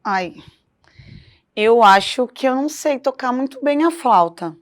Ai, eu acho que eu não sei tocar muito bem a flauta.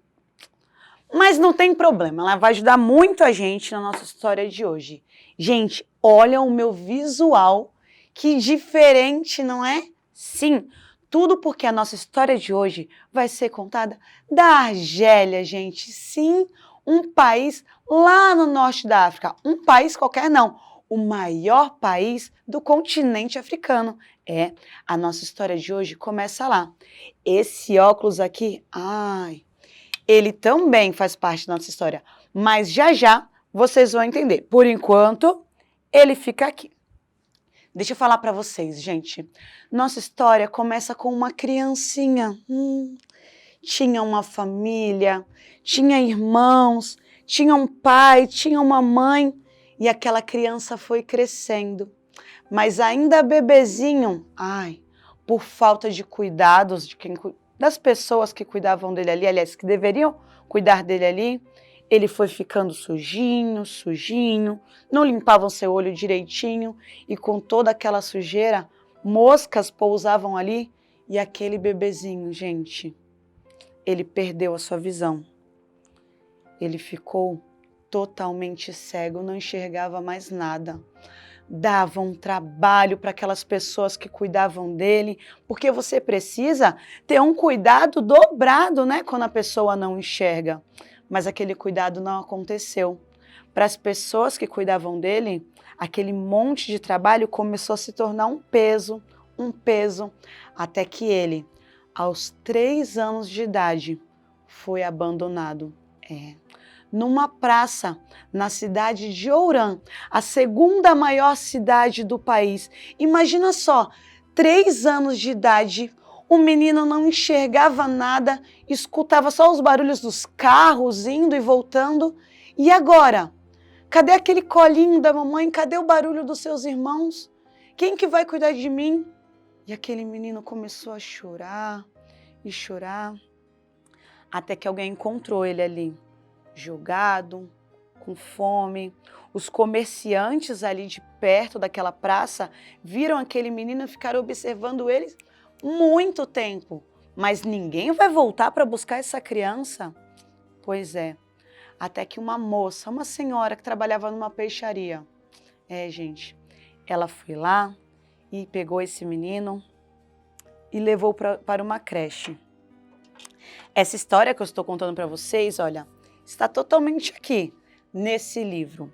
Mas não tem problema, ela vai ajudar muito a gente na nossa história de hoje. Gente, olha o meu visual, que diferente, não é? Sim, tudo porque a nossa história de hoje vai ser contada da Argélia, gente. Sim, um país lá no norte da África. Um país qualquer não, o maior país do continente africano. É, a nossa história de hoje começa lá. Esse óculos aqui, ai, ele também faz parte da nossa história, mas já já vocês vão entender. Por enquanto, ele fica aqui. Deixa eu falar para vocês, gente. Nossa história começa com uma criancinha. Tinha uma família, tinha irmãos, tinha um pai, tinha uma mãe, e aquela criança foi crescendo. Mas ainda bebezinho, ai, por falta de cuidados das pessoas que cuidavam dele ali, aliás, que deveriam cuidar dele ali, ele foi ficando sujinho, sujinho, não limpavam seu olho direitinho e com toda aquela sujeira, moscas pousavam ali e aquele bebezinho, gente, ele perdeu a sua visão. Ele ficou totalmente cego, não enxergava mais nada. Dava um trabalho para aquelas pessoas que cuidavam dele, porque você precisa ter um cuidado dobrado, né, quando a pessoa não enxerga. Mas aquele cuidado não aconteceu. Para as pessoas que cuidavam dele, aquele monte de trabalho começou a se tornar um peso, até que ele, aos 3 anos de idade, foi abandonado. Numa praça na cidade de Ourã, a segunda maior cidade do país. Imagina só, 3 anos de idade, o menino não enxergava nada, escutava só os barulhos dos carros indo e voltando. E agora? Cadê aquele colinho da mamãe? Cadê o barulho dos seus irmãos? Quem que vai cuidar de mim? E aquele menino começou a chorar e chorar, até que alguém encontrou ele ali, jogado, com fome. Os comerciantes ali de perto daquela praça viram aquele menino e ficaram observando eles muito tempo. Mas ninguém vai voltar para buscar essa criança? Pois é, até que uma moça, uma senhora que trabalhava numa peixaria, gente, ela foi lá e pegou esse menino e levou para uma creche. Essa história que eu estou contando para vocês, olha, está totalmente aqui, nesse livro.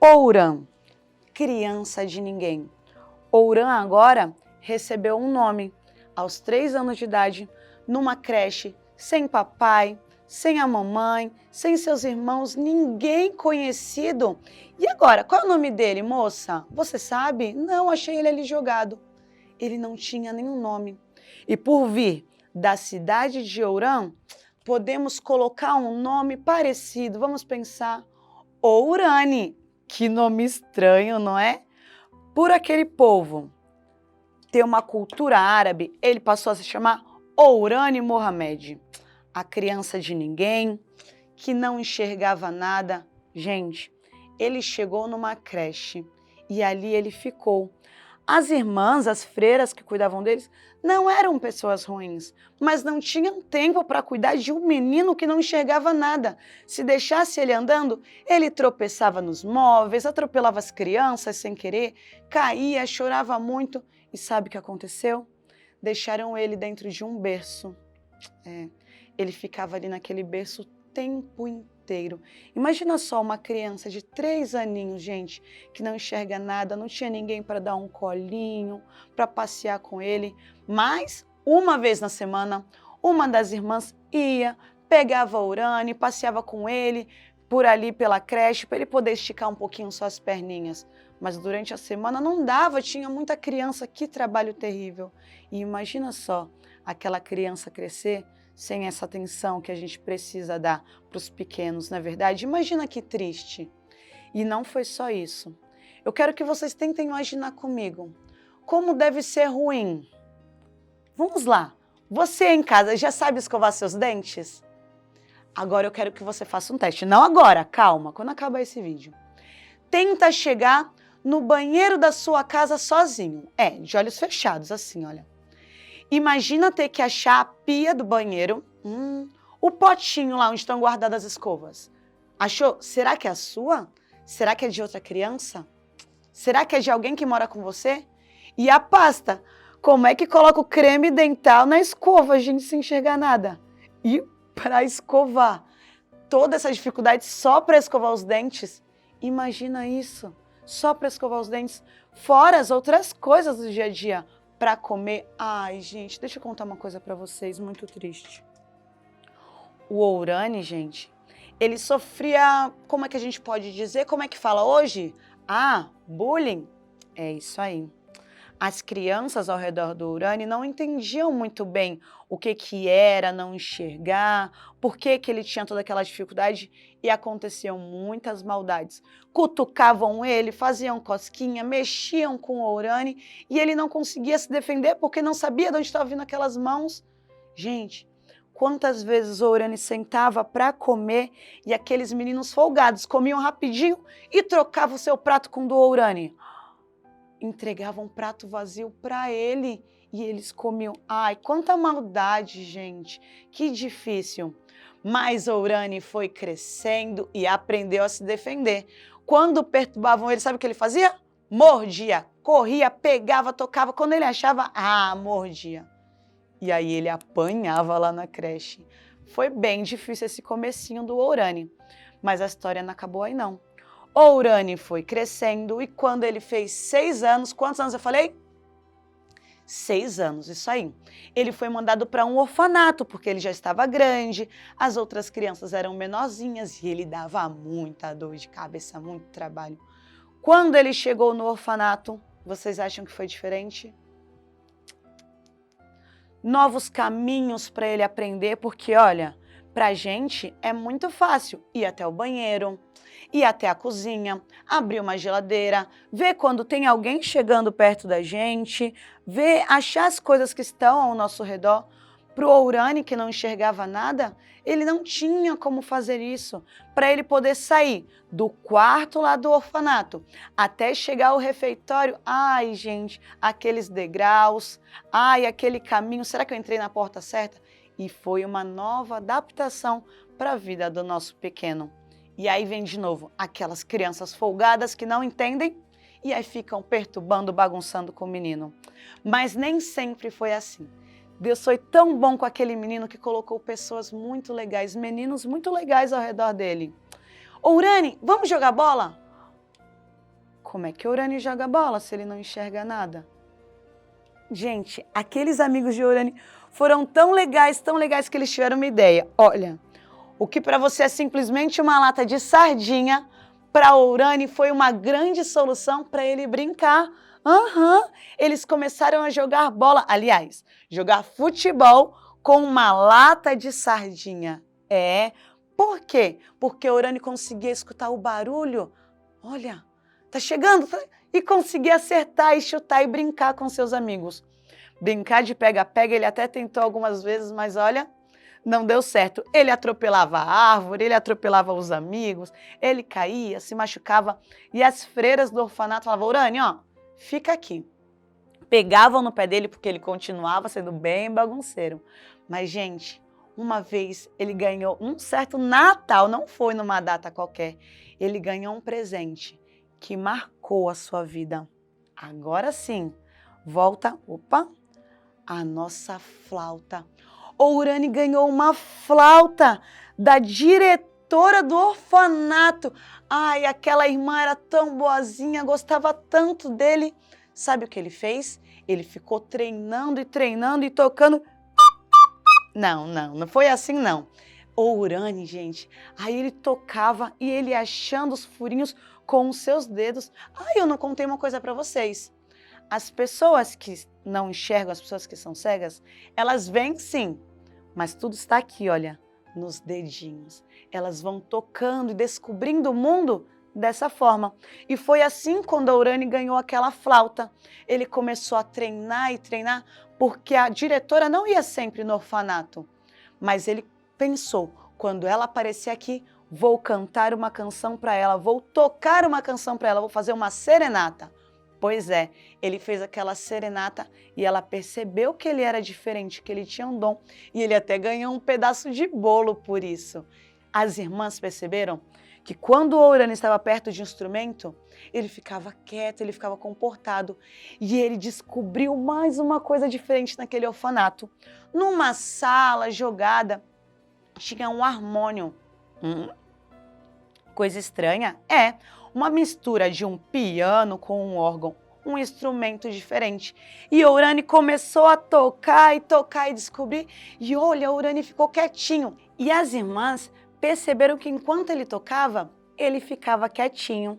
Ourã, criança de ninguém. Ourã agora recebeu um nome, aos 3 anos de idade, numa creche, sem papai, sem a mamãe, sem seus irmãos, ninguém conhecido. E agora, qual é o nome dele, moça? Você sabe? Não, achei ele ali jogado. Ele não tinha nenhum nome. E por vir da cidade de Ourã, podemos colocar um nome parecido. Vamos pensar, Ourane. Que nome estranho, não é? Por aquele povo ter uma cultura árabe, ele passou a se chamar Ourane Mohamed. A criança de ninguém, que não enxergava nada. Gente, ele chegou numa creche e ali ele ficou. As irmãs, as freiras que cuidavam deles, não eram pessoas ruins, mas não tinham tempo para cuidar de um menino que não enxergava nada. Se deixasse ele andando, ele tropeçava nos móveis, atropelava as crianças sem querer, caía, chorava muito. E sabe o que aconteceu? Deixaram ele dentro de um berço. Ele ficava ali naquele berço o tempo inteiro. Imagina só uma criança de 3 aninhos, gente, que não enxerga nada, não tinha ninguém para dar um colinho, para passear com ele. Mas, uma vez na semana, uma das irmãs ia, pegava a Ourane, passeava com ele por ali pela creche, para ele poder esticar um pouquinho suas perninhas. Mas durante a semana não dava, tinha muita criança, que trabalho terrível. E imagina só, aquela criança crescer sem essa atenção que a gente precisa dar para os pequenos, não é verdade? Imagina que triste. E não foi só isso. Eu quero que vocês tentem imaginar comigo como deve ser ruim. Vamos lá. Você em casa já sabe escovar seus dentes? Agora eu quero que você faça um teste. Não agora, calma, quando acabar esse vídeo. Tenta chegar no banheiro da sua casa sozinho. De olhos fechados, assim, olha. Imagina ter que achar a pia do banheiro, o potinho lá onde estão guardadas as escovas. Achou? Será que é a sua? Será que é de outra criança? Será que é de alguém que mora com você? E a pasta? Como é que coloca o creme dental na escova, gente, sem enxergar nada? E para escovar, toda essa dificuldade só para escovar os dentes? Imagina isso, só para escovar os dentes, fora as outras coisas do dia a dia, para comer. Ai, gente, deixa eu contar uma coisa para vocês, muito triste. O Ourani, gente, ele sofria, como é que a gente pode dizer, como é que fala hoje? Bullying. É isso aí. As crianças ao redor do Ourani não entendiam muito bem o que era não enxergar, por que ele tinha toda aquela dificuldade e aconteciam muitas maldades. Cutucavam ele, faziam cosquinha, mexiam com o Ourani e ele não conseguia se defender porque não sabia de onde estavam vindo aquelas mãos. Gente, quantas vezes o Ourani sentava para comer e aqueles meninos folgados comiam rapidinho e trocavam o seu prato com o do Ourani. Entregavam um prato vazio para ele e eles comiam. Ai, quanta maldade, gente. Que difícil. Mas Ourani foi crescendo e aprendeu a se defender. Quando perturbavam ele, sabe o que ele fazia? Mordia, corria, pegava, tocava. Quando ele achava, mordia. E aí ele apanhava lá na creche. Foi bem difícil esse comecinho do Ourani. Mas a história não acabou aí não. Ourani foi crescendo e quando ele fez 6 anos, quantos anos eu falei? 6 anos, isso aí. Ele foi mandado para um orfanato, porque ele já estava grande, as outras crianças eram menorzinhas e ele dava muita dor de cabeça, muito trabalho. Quando ele chegou no orfanato, vocês acham que foi diferente? Novos caminhos para ele aprender, porque olha, pra gente é muito fácil ir até o banheiro, ir até a cozinha, abrir uma geladeira, ver quando tem alguém chegando perto da gente, ver, achar as coisas que estão ao nosso redor. Para o Ourani, que não enxergava nada, ele não tinha como fazer isso. Para ele poder sair do quarto lá do orfanato até chegar ao refeitório, ai gente, aqueles degraus, ai aquele caminho, será que eu entrei na porta certa? E foi uma nova adaptação para a vida do nosso pequeno. E aí vem de novo aquelas crianças folgadas que não entendem e aí ficam perturbando, bagunçando com o menino. Mas nem sempre foi assim. Deus foi tão bom com aquele menino que colocou pessoas muito legais, meninos muito legais ao redor dele. Ourani, vamos jogar bola? Como é que Ourani joga bola se ele não enxerga nada? Gente, aqueles amigos de Ourani foram tão legais que eles tiveram uma ideia. Olha, o que para você é simplesmente uma lata de sardinha, para Ourani foi uma grande solução para ele brincar. Eles começaram a jogar bola, aliás, jogar futebol com uma lata de sardinha. Por quê? Porque Ourani conseguia escutar o barulho. Olha, tá chegando, e conseguia acertar e chutar e brincar com seus amigos. Brincar de pega-pega, ele até tentou algumas vezes, mas olha, não deu certo. Ele atropelava a árvore, ele atropelava os amigos, ele caía, se machucava. E as freiras do orfanato falavam, Ourani, fica aqui. Pegavam no pé dele porque ele continuava sendo bem bagunceiro. Mas, gente, uma vez ele ganhou um certo Natal, não foi numa data qualquer, ele ganhou um presente que marcou a sua vida. Agora sim, volta, a nossa flauta. Ourani ganhou uma flauta da diretora do orfanato. Ai, aquela irmã era tão boazinha, gostava tanto dele. Sabe o que ele fez? Ele ficou treinando e tocando. Não foi assim não. Ourani, gente, aí ele tocava e ele achando os furinhos com os seus dedos. Ai, eu não contei uma coisa para vocês. As pessoas que não enxergam, as pessoas que são cegas, elas veem sim, mas tudo está aqui, olha, nos dedinhos. Elas vão tocando e descobrindo o mundo dessa forma. E foi assim quando Ourani ganhou aquela flauta. Ele começou a treinar e treinar, porque a diretora não ia sempre no orfanato. Mas ele pensou, quando ela aparecer aqui, vou cantar uma canção para ela, vou tocar uma canção para ela, vou fazer uma serenata. Pois é, ele fez aquela serenata e ela percebeu que ele era diferente, que ele tinha um dom e ele até ganhou um pedaço de bolo por isso. As irmãs perceberam que quando o Ourani estava perto de um instrumento, ele ficava quieto, ele ficava comportado e ele descobriu mais uma coisa diferente naquele orfanato. Numa sala jogada tinha um harmônio. Coisa estranha? É, uma mistura de um piano com um órgão, um instrumento diferente. E Ourani começou a tocar e descobrir, e olha, Ourani ficou quietinho. E as irmãs perceberam que enquanto ele tocava, ele ficava quietinho.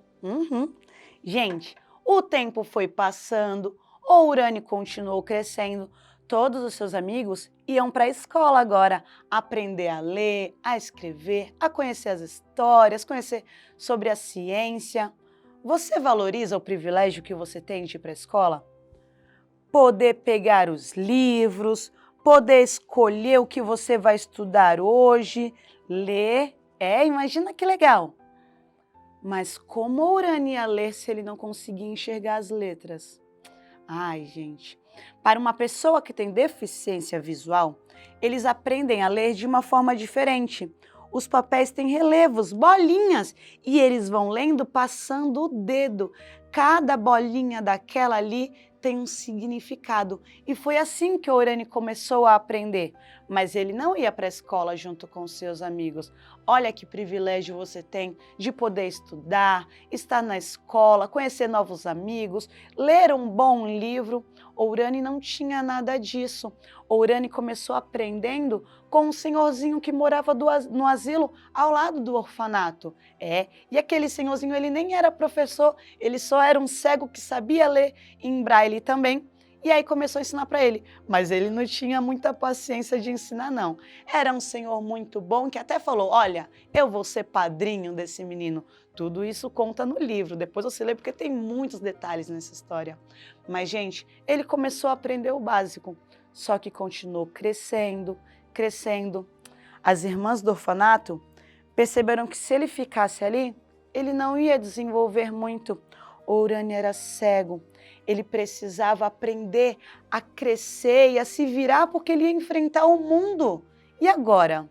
Gente, o tempo foi passando, Ourani continuou crescendo, todos os seus amigos iam para a escola agora, aprender a ler, a escrever, a conhecer as histórias, conhecer sobre a ciência. Você valoriza o privilégio que você tem de ir para a escola? Poder pegar os livros, poder escolher o que você vai estudar hoje, ler. Imagina que legal. Mas como Ourani ia ler se ele não conseguia enxergar as letras? Ai, gente. Para uma pessoa que tem deficiência visual, eles aprendem a ler de uma forma diferente. Os papéis têm relevos, bolinhas, e eles vão lendo passando o dedo. Cada bolinha daquela ali tem um significado. E foi assim que Ourani começou a aprender. Mas ele não ia para a escola junto com seus amigos. Olha que privilégio você tem de poder estudar, estar na escola, conhecer novos amigos, ler um bom livro. Ourani não tinha nada disso. Ourani começou aprendendo com um senhorzinho que morava no asilo ao lado do orfanato. E aquele senhorzinho ele nem era professor, ele só era um cego que sabia ler em braille também. E aí começou a ensinar para ele, mas ele não tinha muita paciência de ensinar não. Era um senhor muito bom que até falou, olha, eu vou ser padrinho desse menino. Tudo isso conta no livro, depois você lê porque tem muitos detalhes nessa história. Mas gente, ele começou a aprender o básico, só que continuou crescendo, crescendo. As irmãs do orfanato perceberam que se ele ficasse ali, ele não ia desenvolver muito. Ourani era cego, ele precisava aprender a crescer e a se virar porque ele ia enfrentar o mundo. E agora?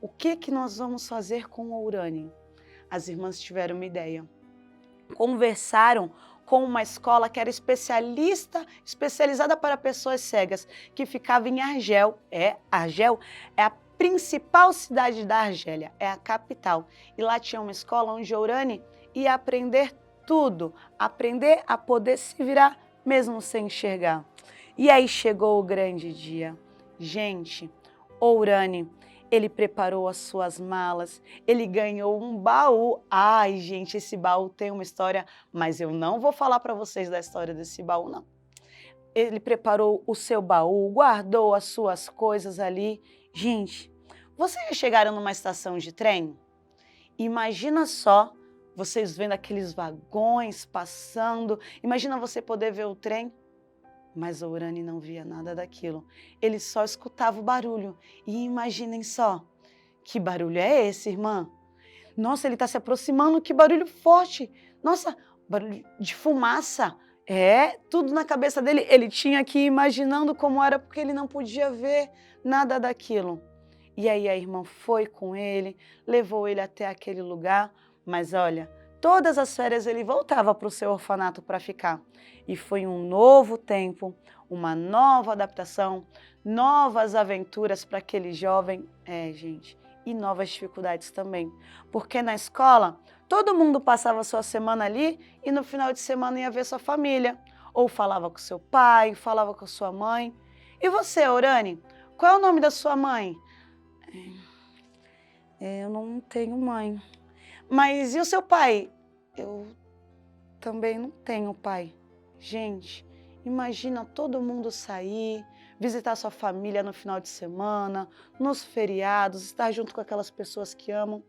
O que nós vamos fazer com Ourani? As irmãs tiveram uma ideia. Conversaram com uma escola que era especializada para pessoas cegas, que ficava em Argel. Argel é a principal cidade da Argélia, é a capital. E lá tinha uma escola onde Ourani ia aprender tudo, aprender a poder se virar mesmo sem enxergar. E aí chegou o grande dia. Gente, Ourani, ele preparou as suas malas, ele ganhou um baú. Ai, gente, esse baú tem uma história, mas eu não vou falar para vocês da história desse baú, não. Ele preparou o seu baú, guardou as suas coisas ali. Gente, vocês já chegaram numa estação de trem? Imagina só, vocês vendo aqueles vagões passando, imagina você poder ver o trem, mas Ourani não via nada daquilo. Ele só escutava o barulho. E imaginem só, que barulho é esse, irmã? Nossa, ele está se aproximando, que barulho forte. Nossa, barulho de fumaça. Tudo na cabeça dele. Ele tinha que ir imaginando como era, porque ele não podia ver nada daquilo. E aí a irmã foi com ele, levou ele até aquele lugar. Mas olha, todas as férias ele voltava para o seu orfanato para ficar. E foi um novo tempo, uma nova adaptação, novas aventuras para aquele jovem. Gente, e novas dificuldades também. Porque na escola, todo mundo passava a sua semana ali e no final de semana ia ver sua família. Ou falava com seu pai, falava com sua mãe. E você, Ourani, qual é o nome da sua mãe? Eu não tenho mãe. Mas e o seu pai? Eu também não tenho pai. Gente, imagina todo mundo sair, visitar sua família no final de semana, nos feriados, estar junto com aquelas pessoas que amam.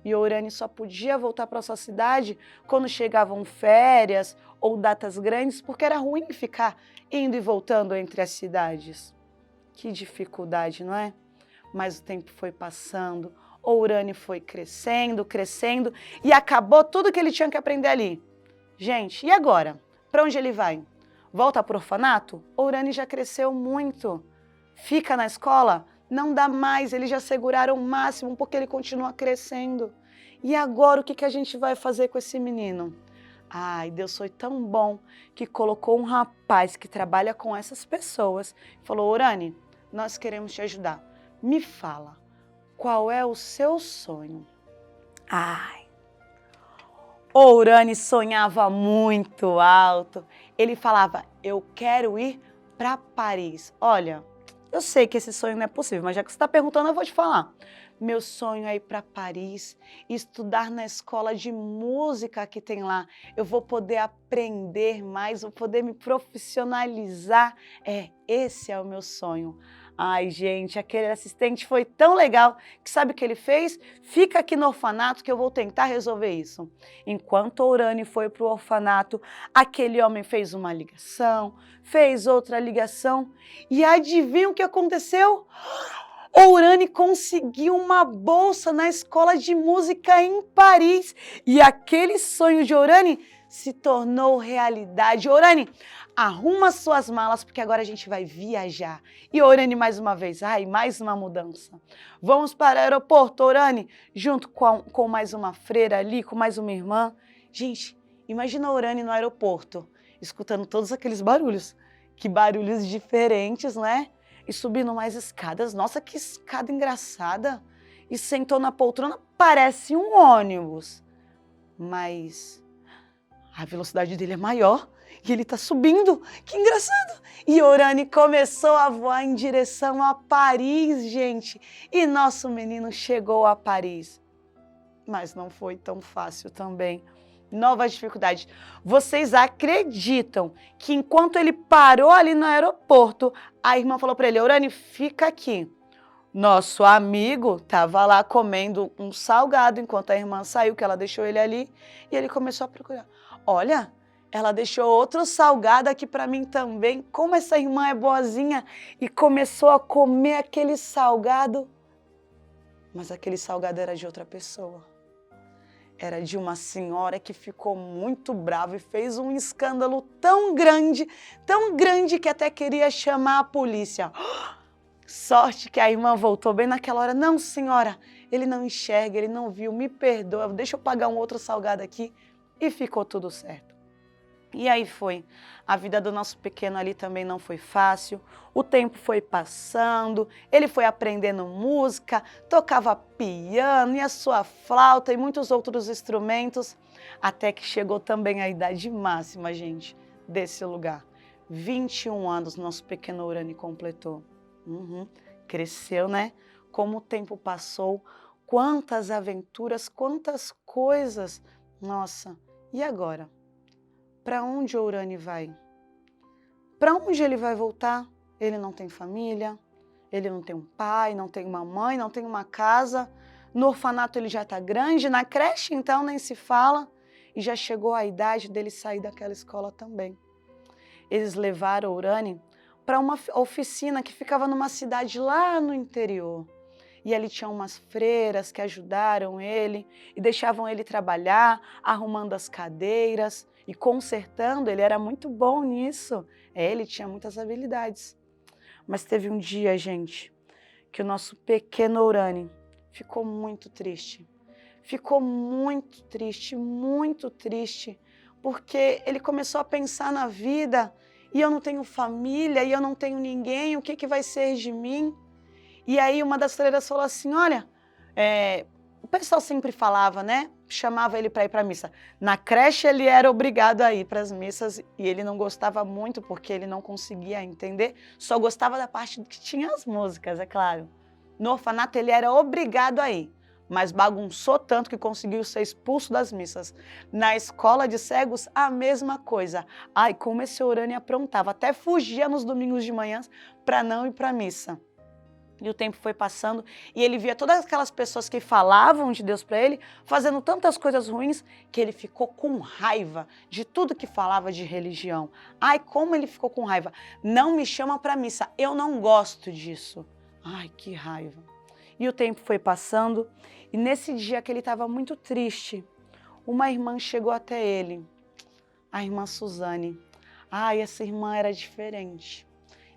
E Ourani só podia voltar para sua cidade quando chegavam férias ou datas grandes, porque era ruim ficar indo e voltando entre as cidades. Que dificuldade, não é? Mas o tempo foi passando, Ourani foi crescendo, crescendo e acabou tudo que ele tinha que aprender ali. Gente, e agora? Para onde ele vai? Volta para o orfanato? O Urani já cresceu muito. Fica na escola? Não dá mais, eles já seguraram o máximo porque ele continua crescendo. E agora o que a gente vai fazer com esse menino? Ai, Deus foi tão bom que colocou um rapaz que trabalha com essas pessoas e falou: Urani, nós queremos te ajudar. Me fala, qual é o seu sonho? Ai, o Urani sonhava muito alto. Ele falava: eu quero ir para Paris. Olha, eu sei que esse sonho não é possível, mas já que você está perguntando, eu vou te falar. Meu sonho é ir para Paris, estudar na escola de música que tem lá. Eu vou poder aprender mais, vou poder me profissionalizar. Esse é o meu sonho. Ai, gente, aquele assistente foi tão legal que sabe o que ele fez? Fica aqui no orfanato que eu vou tentar resolver isso. Enquanto o Urani foi para o orfanato, aquele homem fez uma ligação, fez outra ligação e adivinha o que aconteceu? O Urani conseguiu uma bolsa na escola de música em Paris e aquele sonho de Urani se tornou realidade. Urani, arruma suas malas porque agora a gente vai viajar. E Urani mais uma vez, ai, mais uma mudança. Vamos para o aeroporto, Urani, junto com mais uma freira ali, com mais uma irmã. Gente, imagina Urani no aeroporto, escutando todos aqueles barulhos. Que barulhos diferentes, não é? E subindo mais escadas. Nossa, que escada engraçada. E sentou na poltrona, parece um ônibus. Mas a velocidade dele é maior e ele tá subindo. Que engraçado. E Urani começou a voar em direção a Paris, gente. E nosso menino chegou a Paris. Mas não foi tão fácil também. Novas dificuldades. Vocês acreditam que enquanto ele parou ali no aeroporto, a irmã falou para ele: Urani, fica aqui. Nosso amigo estava lá comendo um salgado enquanto a irmã saiu, que ela deixou ele ali, e ele começou a procurar. Olha, ela deixou outro salgado aqui para mim também. Como essa irmã é boazinha! E começou a comer aquele salgado. Mas aquele salgado era de outra pessoa. Era de uma senhora que ficou muito brava e fez um escândalo tão grande que até queria chamar a polícia. Sorte que a irmã voltou bem naquela hora. Não, senhora, ele não enxerga, ele não viu, me perdoa, deixa eu pagar um outro salgado aqui. E ficou tudo certo. E aí foi. A vida do nosso pequeno ali também não foi fácil. O tempo foi passando, ele foi aprendendo música, tocava piano e a sua flauta e muitos outros instrumentos, até que chegou também a idade máxima, gente, desse lugar. 21 anos nosso pequeno Urani completou. Cresceu, né? Como o tempo passou, quantas aventuras, quantas coisas. Nossa, e agora? Para onde o Urani vai? Para onde ele vai voltar? Ele não tem família, ele não tem um pai, não tem uma mãe, não tem uma casa. No orfanato ele já está grande, na creche então nem se fala. E já chegou a idade dele sair daquela escola também. Eles levaram o Urani para uma oficina que ficava numa cidade lá no interior. E ali tinha umas freiras que ajudaram ele e deixavam ele trabalhar, arrumando as cadeiras e consertando. Ele era muito bom nisso. Ele tinha muitas habilidades. Mas teve um dia, gente, que o nosso pequeno Urani ficou muito triste. Ficou muito triste, porque ele começou a pensar na vida e eu não tenho família, e eu não tenho ninguém, o que vai ser de mim? E aí uma das freiras falou assim, olha, o pessoal sempre falava, né? Chamava ele para ir para a missa. Na creche ele era obrigado a ir para as missas e ele não gostava muito porque ele não conseguia entender, só gostava da parte que tinha as músicas, é claro. No orfanato ele era obrigado a ir, mas bagunçou tanto que conseguiu ser expulso das missas. Na escola de cegos, a mesma coisa. Ai, como esse Urani aprontava, até fugia nos domingos de manhã para não ir para a missa. E o tempo foi passando e ele via todas aquelas pessoas que falavam de Deus para ele, fazendo tantas coisas ruins, que ele ficou com raiva de tudo que falava de religião. Ai, como ele ficou com raiva. Não me chama para missa, eu não gosto disso. Ai, que raiva. E o tempo foi passando e nesse dia que ele estava muito triste, uma irmã chegou até ele. a irmã Suzane. E essa irmã era diferente.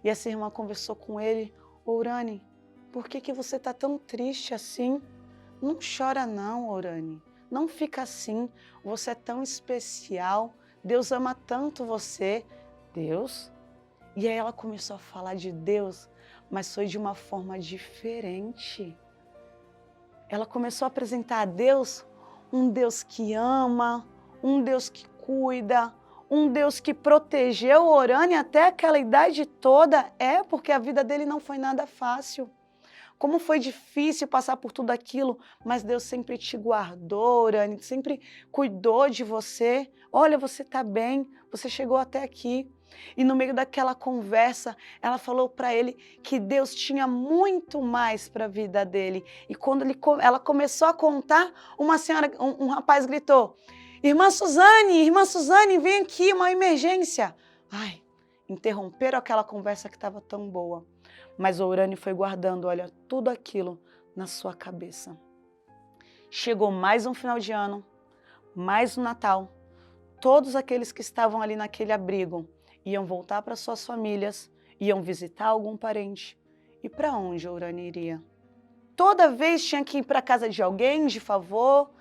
E essa irmã conversou com ele. Orani, por que você está tão triste assim? Não chora não, Orani. Não fica assim. Você é tão especial. Deus ama tanto você. Deus? E aí ela começou a falar de Deus, mas foi de uma forma diferente. Ela começou a apresentar a Deus um Deus que ama, um Deus que cuida, um Deus que protegeu o Orani até aquela idade toda. Porque a vida dele não foi nada fácil. Como foi difícil passar por tudo aquilo, mas Deus sempre te guardou, Orani, sempre cuidou de você. Olha, você está bem, você chegou até aqui. E no meio daquela conversa, ela falou para ele que Deus tinha muito mais para a vida dele. E quando ela começou a contar, um rapaz gritou: Irmã Suzane, vem aqui, uma emergência. Interromperam aquela conversa que estava tão boa. Mas o Orani foi guardando, olha, tudo aquilo na sua cabeça. Chegou mais um final de ano, mais um Natal. Todos aqueles que estavam ali naquele abrigo iam voltar para suas famílias, iam visitar algum parente. E para onde o Orani iria? Toda vez tinha que ir para a casa de alguém, de favor,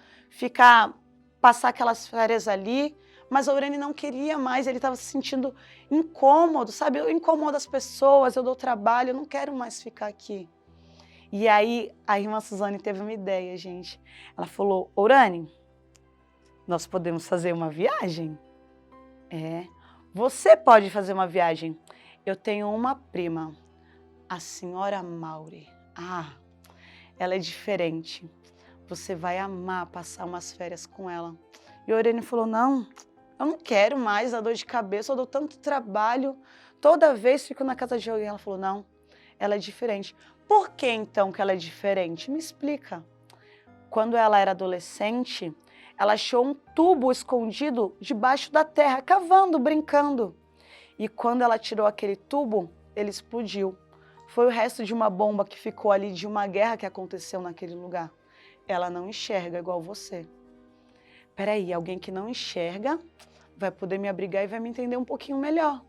passar aquelas férias ali. Mas o Orani não queria mais, ele estava se sentindo incômodo, sabe? Eu incomodo as pessoas, eu dou trabalho, eu não quero mais ficar aqui. E aí a irmã Suzane teve uma ideia, gente. Ela falou: Orani, nós podemos fazer uma viagem? Você pode fazer uma viagem. Eu tenho uma prima, a senhora Mauri. Ela é diferente. Você vai amar passar umas férias com ela. E o Orani falou: não, eu não quero mais a dor de cabeça, eu dou tanto trabalho, toda vez fico na casa de alguém. Ela falou: não, ela é diferente. Por que então que ela é diferente? Me explica. Quando ela era adolescente, ela achou um tubo escondido debaixo da terra, cavando, brincando. E quando ela tirou aquele tubo, ele explodiu. Foi o resto de uma bomba que ficou ali de uma guerra que aconteceu naquele lugar. Ela não enxerga igual você. Peraí, alguém que não enxerga vai poder me abrigar e vai me entender um pouquinho melhor.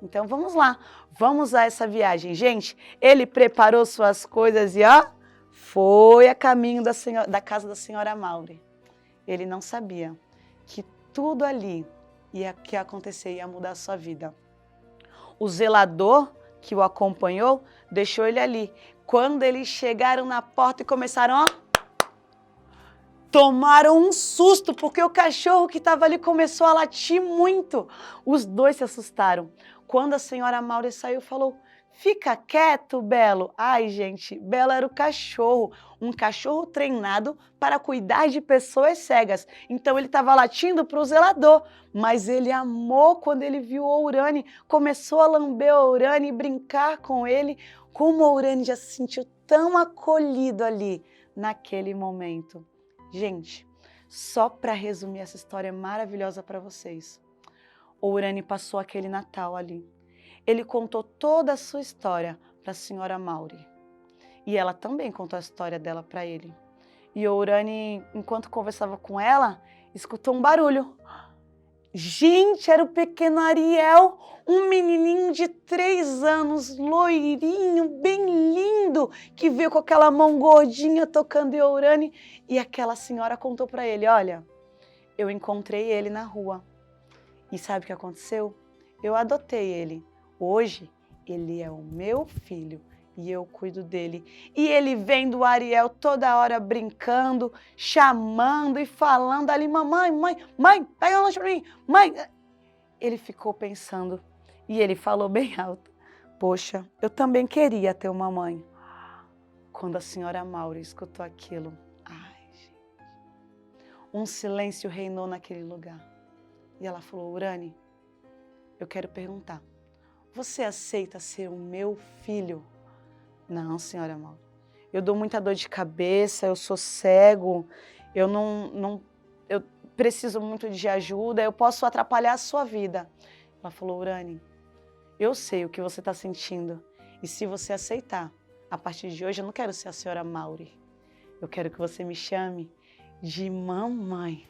Então vamos lá, vamos a essa viagem. Gente, ele preparou suas coisas e foi a caminho da casa da senhora Mauri. Ele não sabia que tudo ali que ia acontecer, ia mudar a sua vida. O zelador que o acompanhou deixou ele ali. Quando eles chegaram na porta e começaram, tomaram um susto, porque o cachorro que estava ali começou a latir muito. Os dois se assustaram. Quando a senhora Mauri saiu, falou: fica quieto, Belo. Gente, Belo era o cachorro, um cachorro treinado para cuidar de pessoas cegas. Então ele estava latindo para o zelador, mas ele amou quando ele viu o Orani, começou a lamber o Orani e brincar com ele, como o Orani já se sentiu tão acolhido ali naquele momento. Gente, só para resumir essa história maravilhosa para vocês, o Orani passou aquele Natal ali. Ele contou toda a sua história para a senhora Mauri. E ela também contou a história dela para ele. E o Orani, enquanto conversava com ela, escutou um barulho. Gente, era o pequeno Ariel, um menininho de 3 anos, loirinho, bem lindo, que veio com aquela mão gordinha tocando Orani. E aquela senhora contou para ele: olha, eu encontrei ele na rua. E sabe o que aconteceu? Eu adotei ele. Hoje, ele é o meu filho e eu cuido dele. E ele vem do Ariel toda hora brincando, chamando e falando ali: mamãe, mãe, pega um lanche pra mim, mãe. Ele ficou pensando e ele falou bem alto: poxa, eu também queria ter uma mãe. Quando a senhora Mauri escutou aquilo, gente, um silêncio reinou naquele lugar. E ela falou: Orani, eu quero perguntar, você aceita ser o meu filho? Não, senhora Mauri. Eu dou muita dor de cabeça, eu sou cego, eu preciso muito de ajuda, eu posso atrapalhar a sua vida. Ela falou: Orani, eu sei o que você está sentindo. E se você aceitar, a partir de hoje eu não quero ser a senhora Mauri. Eu quero que você me chame de mamãe.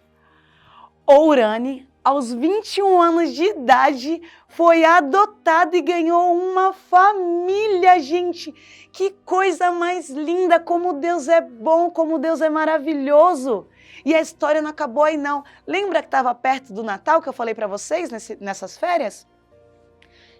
Orani aos 21 anos de idade, foi adotado e ganhou uma família, gente. Que coisa mais linda, como Deus é bom, como Deus é maravilhoso. E a história não acabou aí não. Lembra que estava perto do Natal, que eu falei para vocês nessas férias?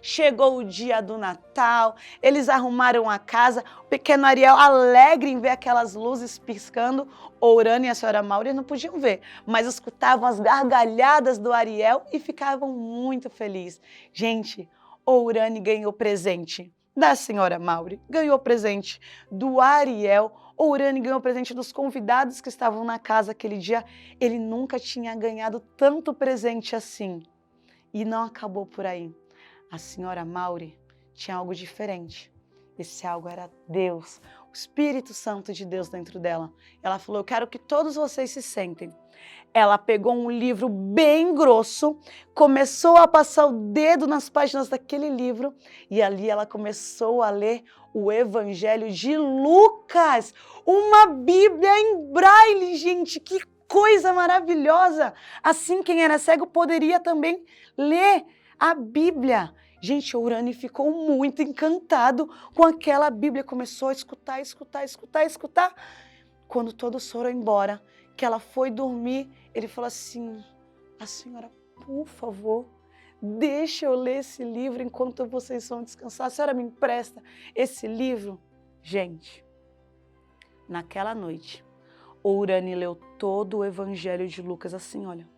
Chegou o dia do Natal, eles arrumaram a casa, o pequeno Ariel, alegre em ver aquelas luzes piscando, Ourane e a senhora Mauri não podiam ver, mas escutavam as gargalhadas do Ariel e ficavam muito felizes. Gente, Ourane ganhou presente da senhora Mauri, ganhou presente do Ariel, Ourane ganhou presente dos convidados que estavam na casa aquele dia. Ele nunca tinha ganhado tanto presente assim. E não acabou por aí. A senhora Mauri tinha algo diferente. Esse algo era Deus, o Espírito Santo de Deus dentro dela. Ela falou, eu quero que todos vocês se sentem. Ela pegou um livro bem grosso, começou a passar o dedo nas páginas daquele livro e ali ela começou a ler o Evangelho de Lucas, uma Bíblia em braille, gente, que coisa maravilhosa! Assim, quem era cego poderia também ler a Bíblia. Gente, Ourane ficou muito encantado com aquela Bíblia, começou a escutar. Quando todos foram embora, que ela foi dormir, ele falou assim, a senhora, por favor, deixa eu ler esse livro enquanto vocês vão descansar. A senhora me empresta esse livro? Gente, naquela noite, Ourane leu todo o Evangelho de Lucas assim, olha,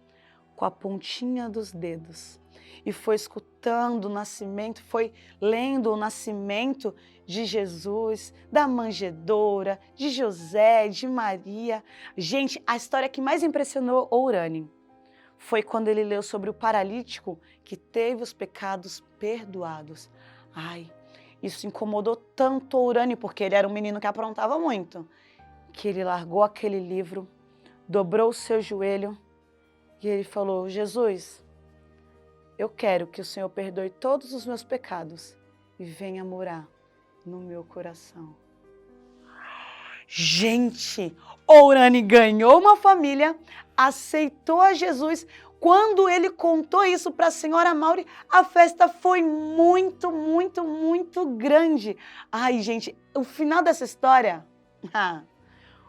com a pontinha dos dedos. E foi escutando o nascimento, foi lendo o nascimento de Jesus, da manjedoura, de José, de Maria. Gente, a história que mais impressionou Ourane foi quando ele leu sobre o paralítico que teve os pecados perdoados. Ai, isso incomodou tanto Ourane, porque ele era um menino que aprontava muito, que ele largou aquele livro, dobrou o seu joelho e ele falou, Jesus, eu quero que o Senhor perdoe todos os meus pecados e venha morar no meu coração. Gente, Ourane ganhou uma família, aceitou a Jesus. Quando ele contou isso para a senhora Mauri, a festa foi muito, muito, muito grande. Ai, gente, o final dessa história...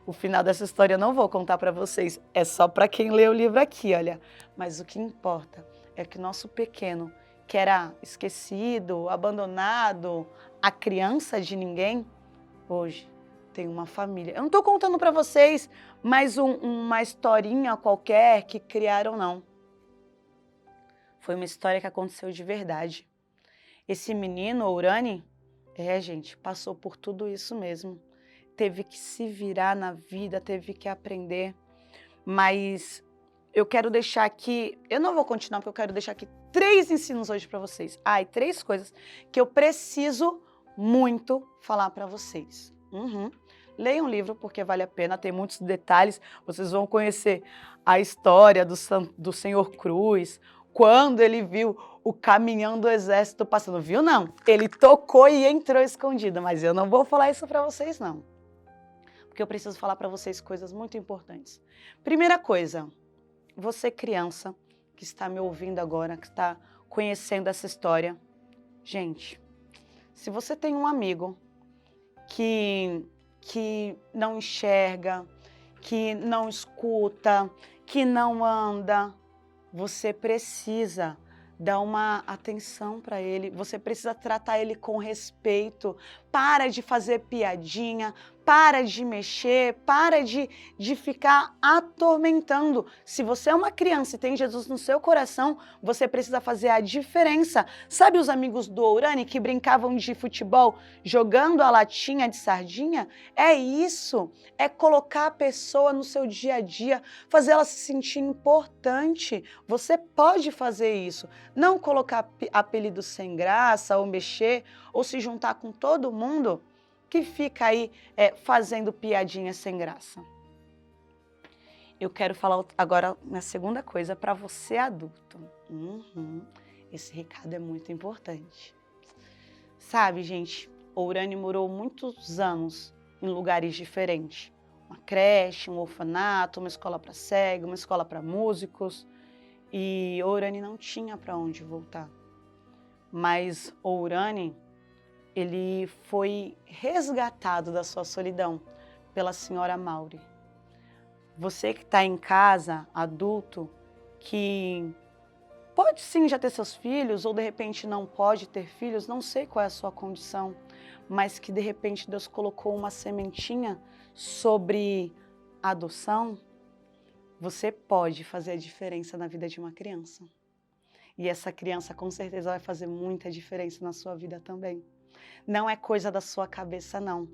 O final dessa história eu não vou contar para vocês, é só para quem lê o livro aqui, olha. Mas o que importa é que nosso pequeno, que era esquecido, abandonado, a criança de ninguém, hoje tem uma família. Eu não estou contando para vocês mais uma historinha qualquer que criaram, não. Foi uma história que aconteceu de verdade. Esse menino, Ourane, gente, passou por tudo isso mesmo. Teve que se virar na vida, teve que aprender, mas eu quero deixar aqui, eu não vou continuar porque eu quero deixar aqui 3 ensinos hoje para vocês. 3 coisas que eu preciso muito falar para vocês. Leiam um livro porque vale a pena, tem muitos detalhes, vocês vão conhecer a história do Senhor Cruz, quando ele viu o caminhão do exército passando, viu não? Ele tocou e entrou escondido, mas eu não vou falar isso para vocês não. Porque eu preciso falar para vocês coisas muito importantes. Primeira coisa, você criança que está me ouvindo agora, que está conhecendo essa história, gente, se você tem um amigo que não enxerga, que não escuta, que não anda, você precisa dar uma atenção para ele, você precisa tratar ele com respeito, para de fazer piadinha, para de mexer, para de ficar atormentando. Se você é uma criança e tem Jesus no seu coração, você precisa fazer a diferença. Sabe os amigos do Ourane que brincavam de futebol jogando a latinha de sardinha? É isso, é colocar a pessoa no seu dia a dia, fazer ela se sentir importante. Você pode fazer isso, não colocar apelido sem graça ou mexer ou se juntar com todo mundo que fica aí fazendo piadinha sem graça. Eu quero falar agora na segunda coisa para você adulto. Esse recado é muito importante. Sabe, gente, Ourane morou muitos anos em lugares diferentes. Uma creche, um orfanato, uma escola para cegos, uma escola para músicos. e Ourani não tinha para onde voltar. Mas Ourani, ele foi resgatado da sua solidão pela senhora Mauri. Você que está em casa, adulto, que pode sim já ter seus filhos, ou de repente não pode ter filhos, não sei qual é a sua condição, mas que de repente Deus colocou uma sementinha sobre adoção, você pode fazer a diferença na vida de uma criança. E essa criança com certeza vai fazer muita diferença na sua vida também. Não é coisa da sua cabeça, não.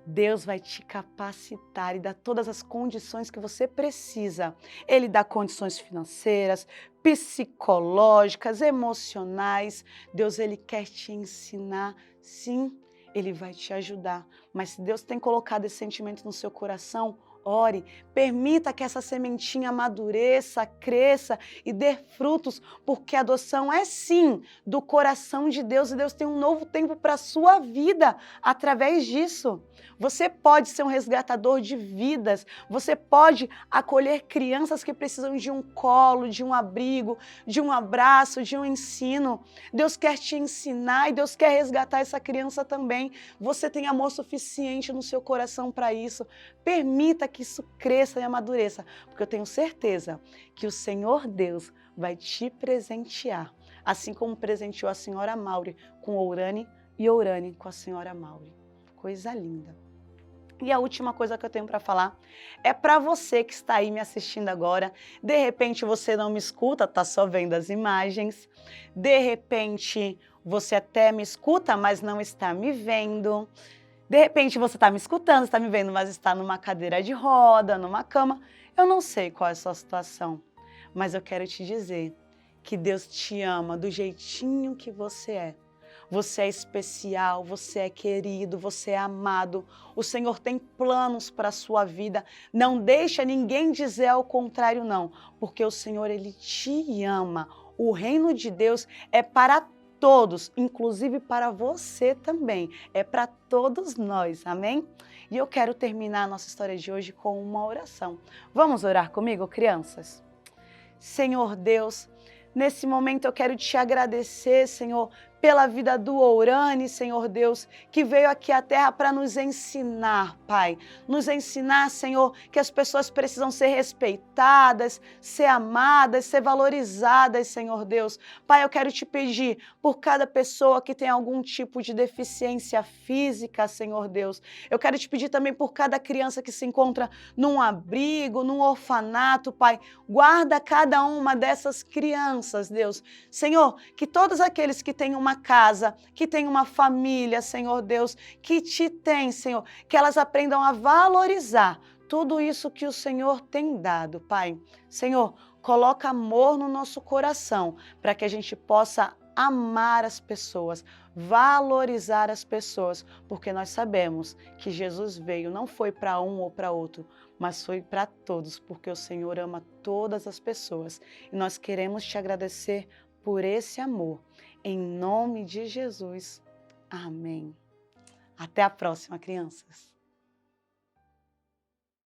Deus vai te capacitar e dar todas as condições que você precisa. Ele dá condições financeiras, psicológicas, emocionais. Deus, ele quer te ensinar, sim, ele vai te ajudar. Mas se Deus tem colocado esse sentimento no seu coração, ore, permita que essa sementinha amadureça, cresça e dê frutos, porque a adoção é sim do coração de Deus e Deus tem um novo tempo para a sua vida através disso. Você pode ser um resgatador de vidas, você pode acolher crianças que precisam de um colo, de um abrigo, de um abraço, de um ensino. Deus quer te ensinar e Deus quer resgatar essa criança também. Você tem amor suficiente no seu coração para isso. Permita que isso cresça e amadureça, porque eu tenho certeza que o Senhor Deus vai te presentear, assim como presenteou a senhora Mauri com Ourani e Ourani com a senhora Mauri. Coisa linda. E a última coisa que eu tenho para falar é para você que está aí me assistindo agora. De repente você não me escuta, tá só vendo as imagens. De repente você até me escuta, mas não está me vendo. De repente você está me escutando, está me vendo, mas está numa cadeira de roda, numa cama. Eu não sei qual é a sua situação, mas eu quero te dizer que Deus te ama do jeitinho que você é. Você é especial, você é querido, você é amado. O Senhor tem planos para a sua vida. Não deixa ninguém dizer ao contrário, não, porque o Senhor, ele te ama. O reino de Deus é para todos, inclusive para você também. É para todos nós, amém? E eu quero terminar a nossa história de hoje com uma oração. Vamos orar comigo, crianças? Senhor Deus, nesse momento eu quero te agradecer, Senhor, pela vida do Ourani, Senhor Deus, que veio aqui à terra para nos ensinar, Pai. Nos ensinar, Senhor, que as pessoas precisam ser respeitadas, ser amadas, ser valorizadas, Senhor Deus. Pai, eu quero te pedir por cada pessoa que tem algum tipo de deficiência física, Senhor Deus. Eu quero te pedir também por cada criança que se encontra num abrigo, num orfanato, Pai. Guarda cada uma dessas crianças, Deus. Senhor, que todos aqueles que têm uma casa, que têm uma família, Senhor Deus, que te tem, Senhor, que elas aprendam a valorizar tudo isso que o Senhor tem dado, Pai. Senhor, coloca amor no nosso coração para que a gente possa amar as pessoas, valorizar as pessoas, porque nós sabemos que Jesus veio, não foi para um ou para outro, mas foi para todos, porque o Senhor ama todas as pessoas. E nós queremos te agradecer por esse amor. Em nome de Jesus. Amém. Até a próxima, crianças.